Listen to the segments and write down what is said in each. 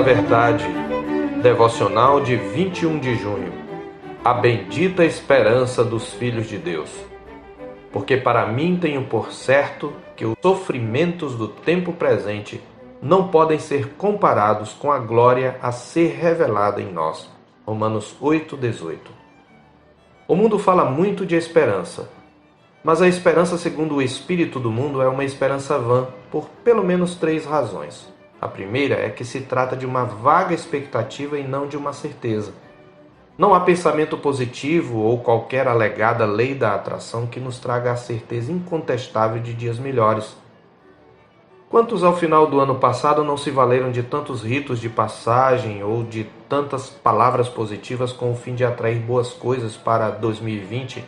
Verdade, devocional de 21 de junho. A bendita esperança dos filhos de Deus. Porque para mim tenho por certo que os sofrimentos do tempo presente não podem ser comparados com a glória a ser revelada em nós. Romanos 8:18. O mundo fala muito de esperança, mas a esperança segundo o espírito do mundo é uma esperança vã, por pelo menos 3 razões. A primeira é que se trata de uma vaga expectativa e não de uma certeza. Não há pensamento positivo ou qualquer alegada lei da atração que nos traga a certeza incontestável de dias melhores. Quantos ao final do ano passado não se valeram de tantos ritos de passagem ou de tantas palavras positivas com o fim de atrair boas coisas para 2020,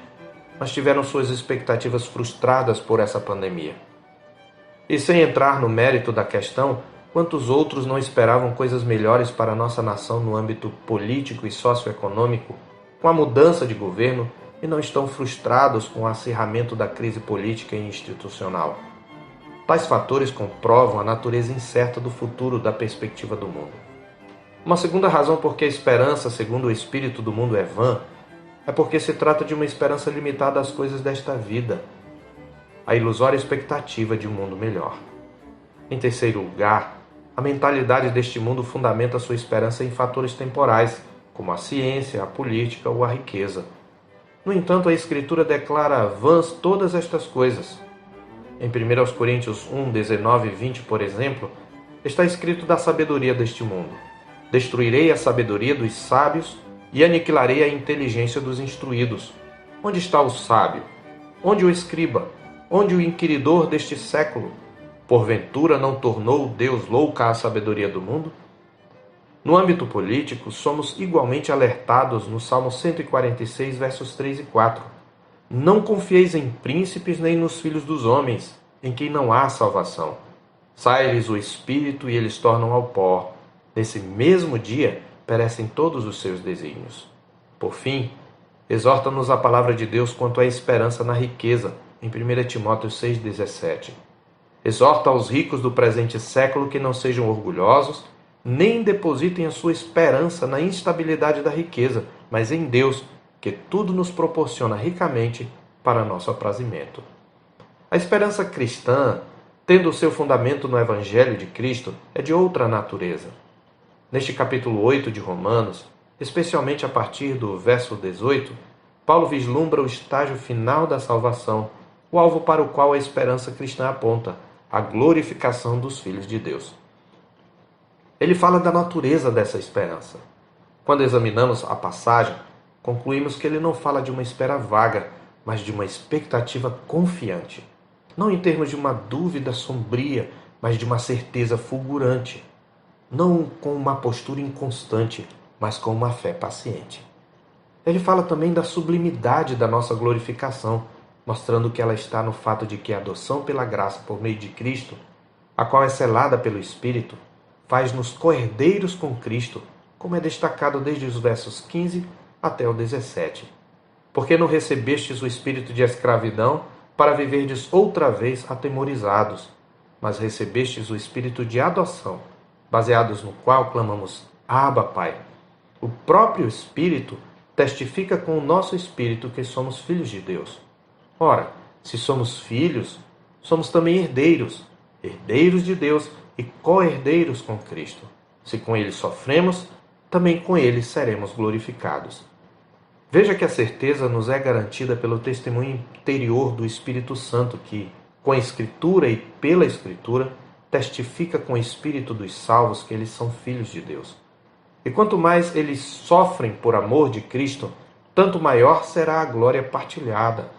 mas tiveram suas expectativas frustradas por essa pandemia? E sem entrar no mérito da questão, quantos outros não esperavam coisas melhores para a nossa nação no âmbito político e socioeconômico, com a mudança de governo, e não estão frustrados com o acirramento da crise política e institucional? Tais fatores comprovam a natureza incerta do futuro da perspectiva do mundo. Uma segunda razão por que a esperança, segundo o espírito do mundo, é vã, é porque se trata de uma esperança limitada às coisas desta vida, a ilusória expectativa de um mundo melhor. Em terceiro lugar, a mentalidade deste mundo fundamenta sua esperança em fatores temporais, como a ciência, a política ou a riqueza. No entanto, a Escritura declara vãs todas estas coisas. Em 1 Coríntios 1, 19 e 20, por exemplo, está escrito da sabedoria deste mundo: destruirei a sabedoria dos sábios e aniquilarei a inteligência dos instruídos. Onde está o sábio? Onde o escriba? Onde o inquiridor deste século? Porventura não tornou Deus louca a sabedoria do mundo? No âmbito político, somos igualmente alertados no Salmo 146, versos 3 e 4. Não confieis em príncipes nem nos filhos dos homens, em quem não há salvação. Sai-lhes o espírito e eles tornam ao pó. Nesse mesmo dia perecem todos os seus desígnios. Por fim, exorta-nos a palavra de Deus quanto à esperança na riqueza, em 1 Timóteo 6,17. Exorta aos ricos do presente século que não sejam orgulhosos, nem depositem a sua esperança na instabilidade da riqueza, mas em Deus, que tudo nos proporciona ricamente para nosso aprazimento. A esperança cristã, tendo o seu fundamento no Evangelho de Cristo, é de outra natureza. Neste capítulo 8 de Romanos, especialmente a partir do verso 18, Paulo vislumbra o estágio final da salvação, o alvo para o qual a esperança cristã aponta: a glorificação dos filhos de Deus. Ele fala da natureza dessa esperança. Quando examinamos a passagem, concluímos que ele não fala de uma espera vaga, mas de uma expectativa confiante. Não em termos de uma dúvida sombria, mas de uma certeza fulgurante. Não com uma postura inconstante, mas com uma fé paciente. Ele fala também da sublimidade da nossa glorificação, mostrando que ela está no fato de que a adoção pela graça por meio de Cristo, a qual é selada pelo Espírito, faz-nos co-herdeiros com Cristo, como é destacado desde os versos 15 até o 17. Porque não recebestes o espírito de escravidão para viverdes outra vez atemorizados, mas recebestes o espírito de adoção, baseados no qual clamamos: Abba, Pai. O próprio Espírito testifica com o nosso espírito que somos filhos de Deus. Ora, se somos filhos, somos também herdeiros, herdeiros de Deus e co-herdeiros com Cristo. Se com Ele sofremos, também com Ele seremos glorificados. Veja que a certeza nos é garantida pelo testemunho interior do Espírito Santo que, com a Escritura e pela Escritura, testifica com o Espírito dos salvos que eles são filhos de Deus. E quanto mais eles sofrem por amor de Cristo, tanto maior será a glória partilhada.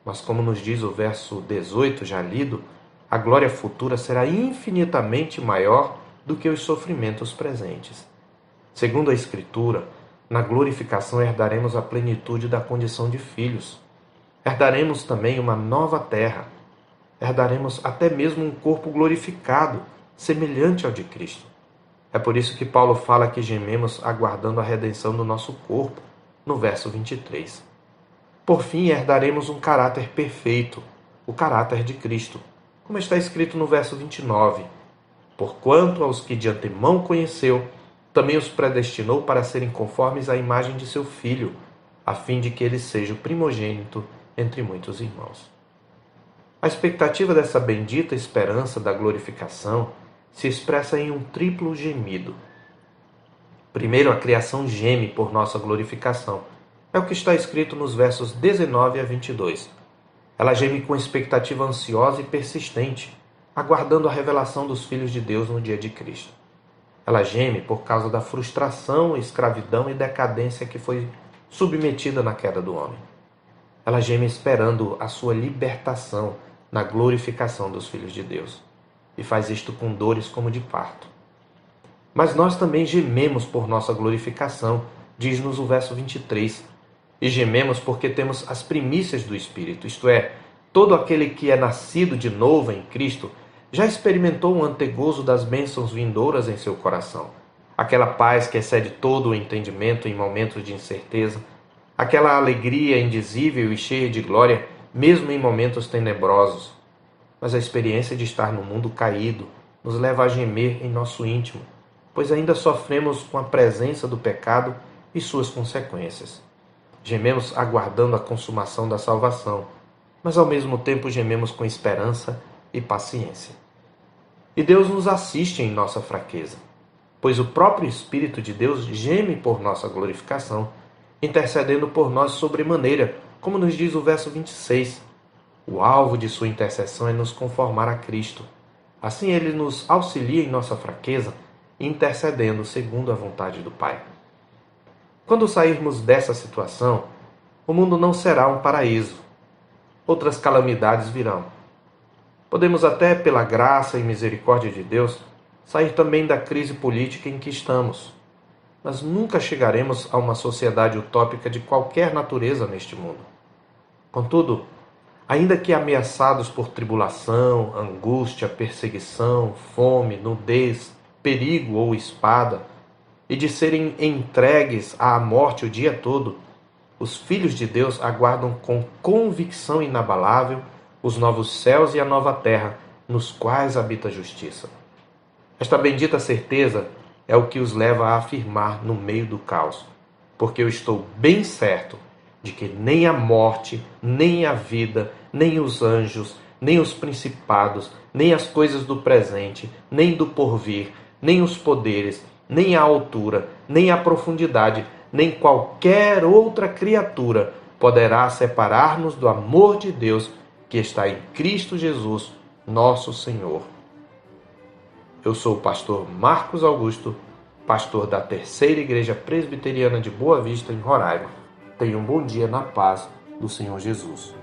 Mas como nos diz o verso 18 já lido, a glória futura será infinitamente maior do que os sofrimentos presentes. Segundo a Escritura, na glorificação herdaremos a plenitude da condição de filhos. Herdaremos também uma nova terra. Herdaremos até mesmo um corpo glorificado, semelhante ao de Cristo. É por isso que Paulo fala que gememos aguardando a redenção do nosso corpo, no verso 23. Por fim, herdaremos um caráter perfeito, o caráter de Cristo, como está escrito no verso 29. Porquanto aos que de antemão conheceu, também os predestinou para serem conformes à imagem de seu Filho, a fim de que ele seja o primogênito entre muitos irmãos. A expectativa dessa bendita esperança da glorificação se expressa em um triplo gemido. Primeiro, a criação geme por nossa glorificação. É o que está escrito nos versos 19 a 22. Ela geme com expectativa ansiosa e persistente, aguardando a revelação dos filhos de Deus no dia de Cristo. Ela geme por causa da frustração, escravidão e decadência que foi submetida na queda do homem. Ela geme esperando a sua libertação na glorificação dos filhos de Deus, e faz isto com dores como de parto. Mas nós também gememos por nossa glorificação, diz-nos o verso 23, e gememos porque temos as primícias do Espírito, isto é, todo aquele que é nascido de novo em Cristo já experimentou um antegozo das bênçãos vindouras em seu coração, aquela paz que excede todo o entendimento em momentos de incerteza, aquela alegria indizível e cheia de glória, mesmo em momentos tenebrosos. Mas a experiência de estar no mundo caído nos leva a gemer em nosso íntimo, pois ainda sofremos com a presença do pecado e suas consequências. Gememos aguardando a consumação da salvação, mas ao mesmo tempo gememos com esperança e paciência. E Deus nos assiste em nossa fraqueza, pois o próprio Espírito de Deus geme por nossa glorificação, intercedendo por nós sobremaneira, como nos diz o verso 26. O alvo de sua intercessão é nos conformar a Cristo. Assim ele nos auxilia em nossa fraqueza, intercedendo segundo a vontade do Pai. Quando sairmos dessa situação, o mundo não será um paraíso. Outras calamidades virão. Podemos até, pela graça e misericórdia de Deus, sair também da crise política em que estamos. Mas nunca chegaremos a uma sociedade utópica de qualquer natureza neste mundo. Contudo, ainda que ameaçados por tribulação, angústia, perseguição, fome, nudez, perigo ou espada, e de serem entregues à morte o dia todo, os filhos de Deus aguardam com convicção inabalável os novos céus e a nova terra, nos quais habita a justiça. Esta bendita certeza é o que os leva a afirmar no meio do caos, porque eu estou bem certo de que nem a morte, nem a vida, nem os anjos, nem os principados, nem as coisas do presente, nem do porvir, nem os poderes, nem a altura, nem a profundidade, nem qualquer outra criatura poderá separar-nos do amor de Deus que está em Cristo Jesus, nosso Senhor. Eu sou o pastor Marcos Augusto, pastor da Terceira Igreja Presbiteriana de Boa Vista, em Roraima. Tenha um bom dia na paz do Senhor Jesus.